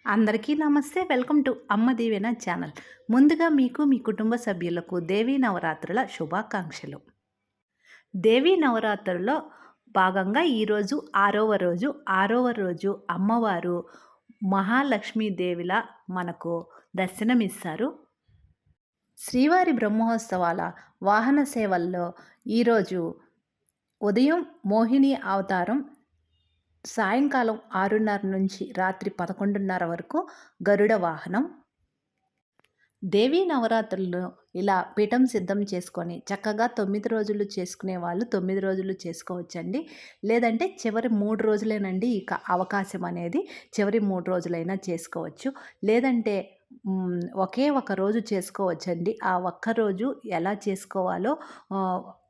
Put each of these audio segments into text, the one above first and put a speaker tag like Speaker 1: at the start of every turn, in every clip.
Speaker 1: అందరికీ నమస్తే. Welcome to అమ్మ దీవెన ఛానల్. ముందుగా మీకు మీ కుటుంబ సభ్యులకు దేవీ నవరాత్రుల శుభాకాంక్షలు. దేవీ నవరాత్రుల్లో భాగంగా ఈరోజు ఆరవ రోజు అమ్మవారు మహాలక్ష్మీదేవిలా మనకు దర్శనమిస్తారు. శ్రీవారి బ్రహ్మోత్సవాల వాహన సేవల్లో ఈరోజు ఉదయం మోహిని అవతారం, సాయంకాలం 6:30 నుంచి రాత్రి 11:30 వరకు గరుడ వాహనం. దేవీ నవరాత్రుల్లో ఇలా పీఠం సిద్ధం చేసుకొని చక్కగా 9 రోజులు చేసుకునే వాళ్ళు 9 రోజులు చేసుకోవచ్చండి. లేదంటే చివరి 3 రోజులేనండి ఇక అవకాశం అనేది. చివరి 3 రోజులైనా చేసుకోవచ్చు. లేదంటే ఒకే ఒక రోజు చేసుకోవచ్చండి. ఆ ఒక్కరోజు ఎలా చేసుకోవాలో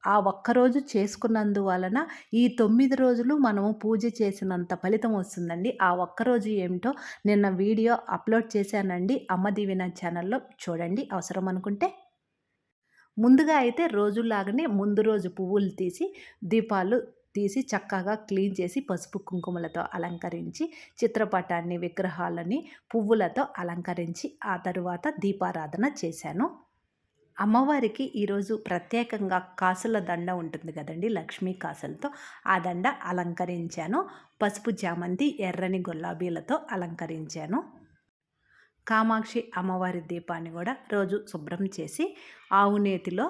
Speaker 1: ఆ ఒక్కరోజు చేసుకున్నందువలన ఈ 9 రోజులు మనము పూజ చేసినంత ఫలితం వస్తుందండి. ఆ ఒక్కరోజు ఏమిటో నిన్న వీడియో అప్లోడ్ చేశానండి అమ్మ దీవెన ఛానల్లో, చూడండి అవసరం అనుకుంటే. ముందుగా అయితే రోజులాగానే ముందు రోజు పువ్వులు తీసి దీపాలు తీసి చక్కగా క్లీన్ చేసి పసుపు కుంకుమలతో అలంకరించి చిత్రపటాన్ని విగ్రహాలని పువ్వులతో అలంకరించి ఆ తరువాత దీపారాధన చేశాను. అమ్మవారికి ఈరోజు ప్రత్యేకంగా కాసుల దండ ఉంటుంది కదండి, లక్ష్మీ కాసులతో ఆ దండ అలంకరించాను. పసుపు చామంతి ఎర్రని గులాబీలతో అలంకరించాను. కామాక్షి అమ్మవారి దీపాన్ని కూడా రోజు శుభ్రం చేసి ఆవు నేతిలో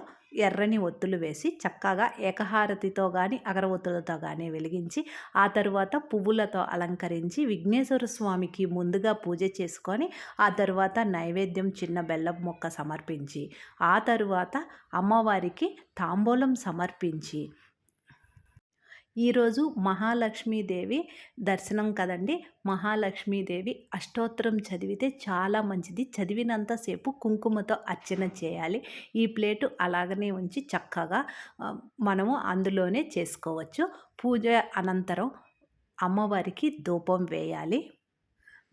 Speaker 1: ఎర్రని ఒత్తులు వేసి చక్కగా ఏకహారతితో కానీ అగరవత్తులతో కానీ వెలిగించి ఆ తరువాత పువ్వులతో అలంకరించి విఘ్నేశ్వర స్వామికి ముందుగా పూజ చేసుకొని ఆ తరువాత నైవేద్యం చిన్న బెల్లం ముక్క సమర్పించి ఆ తరువాత అమ్మవారికి తాంబూలం సమర్పించి ఈరోజు మహాలక్ష్మీదేవి దర్శనం కదండి. మహాలక్ష్మీదేవి అష్టోత్తరం చదివితే చాలా మంచిది. చదివినంతసేపు కుంకుమతో అర్చన చేయాలి. ఈ ప్లేటు అలాగనే ఉంచి చక్కగా మనము అందులోనే చేసుకోవచ్చు. పూజ అనంతరం అమ్మవారికి ధూపం వేయాలి.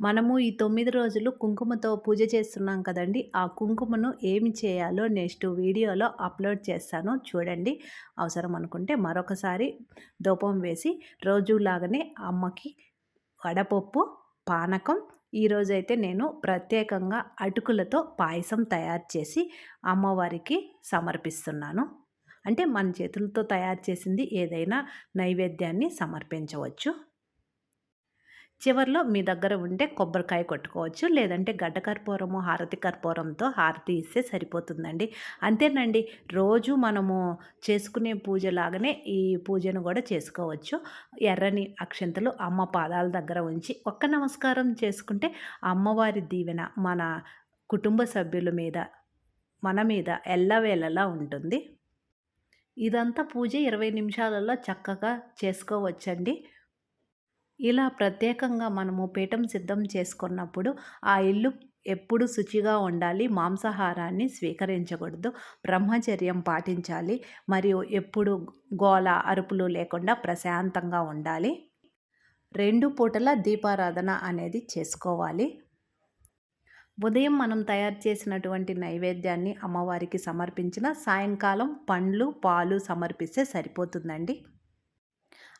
Speaker 1: మనము ఈ 9 రోజులు కుంకుమతో పూజ చేస్తున్నాం కదండి. ఆ కుంకుమను ఏమి చేయాలో నెక్స్ట్ వీడియోలో అప్లోడ్ చేస్తాను, చూడండి అవసరం అనుకుంటే. మరొకసారి ధూపం వేసి రోజులాగానే అమ్మకి వడపప్పు, పానకం, ఈరోజైతే నేను ప్రత్యేకంగా అటుకులతో పాయసం తయారు చేసి అమ్మవారికి సమర్పిస్తున్నాను. అంటే మన చేతులతో తయారు చేసింది ఏదైనా నైవేద్యాన్ని సమర్పించవచ్చు. చివర్లో మీ దగ్గర ఉంటే కొబ్బరికాయ కొట్టుకోవచ్చు. లేదంటే గడ్డ కర్పూరము, హారతి కర్పూరంతో హారతి ఇస్తే సరిపోతుందండి. అంతేనండి. రోజు మనము చేసుకునే పూజలాగానే ఈ పూజను కూడా చేసుకోవచ్చు. ఎర్రని అక్షంతలు అమ్మ పాదాల దగ్గర ఉంచి ఒక్క నమస్కారం చేసుకుంటే అమ్మవారి దీవెన మన కుటుంబ సభ్యుల మీద, మన మీద ఎల్లవేళలా ఉంటుంది. ఇదంతా పూజ 20 నిమిషాలలో చక్కగా చేసుకోవచ్చండి. ఇలా ప్రత్యేకంగా మనము పీఠం సిద్ధం చేసుకున్నప్పుడు ఆ ఇల్లు ఎప్పుడు శుచిగా ఉండాలి. మాంసాహారాన్ని స్వీకరించకూడదు. బ్రహ్మచర్యం పాటించాలి. మరియు ఎప్పుడు గోల అరుపులు లేకుండా ప్రశాంతంగా ఉండాలి. 2 పూటల దీపారాధన అనేది చేసుకోవాలి. ఉదయం మనం తయారు చేసినటువంటి నైవేద్యాన్ని అమ్మవారికి సమర్పించిన సాయంకాలం పండ్లు, పాలు సమర్పిస్తే సరిపోతుందండి.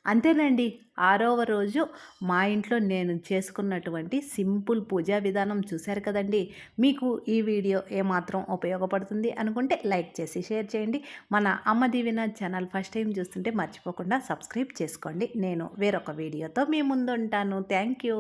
Speaker 1: అంతేనండి. 6వ రోజు మా ఇంట్లో నేను చేసుకున్నటువంటి సింపుల్ పూజా విధానం చూశారు కదండి. మీకు ఈ వీడియో ఏమాత్రం ఉపయోగపడుతుంది అనుకుంటే లైక్ చేసి షేర్ చేయండి. మన అమ్మ దీవెన ఛానల్ ఫస్ట్ టైం చూస్తుంటే మర్చిపోకుండా సబ్స్క్రైబ్ చేసుకోండి. నేను వేరొక వీడియోతో మీ ముందు ఉంటాను. Thank you.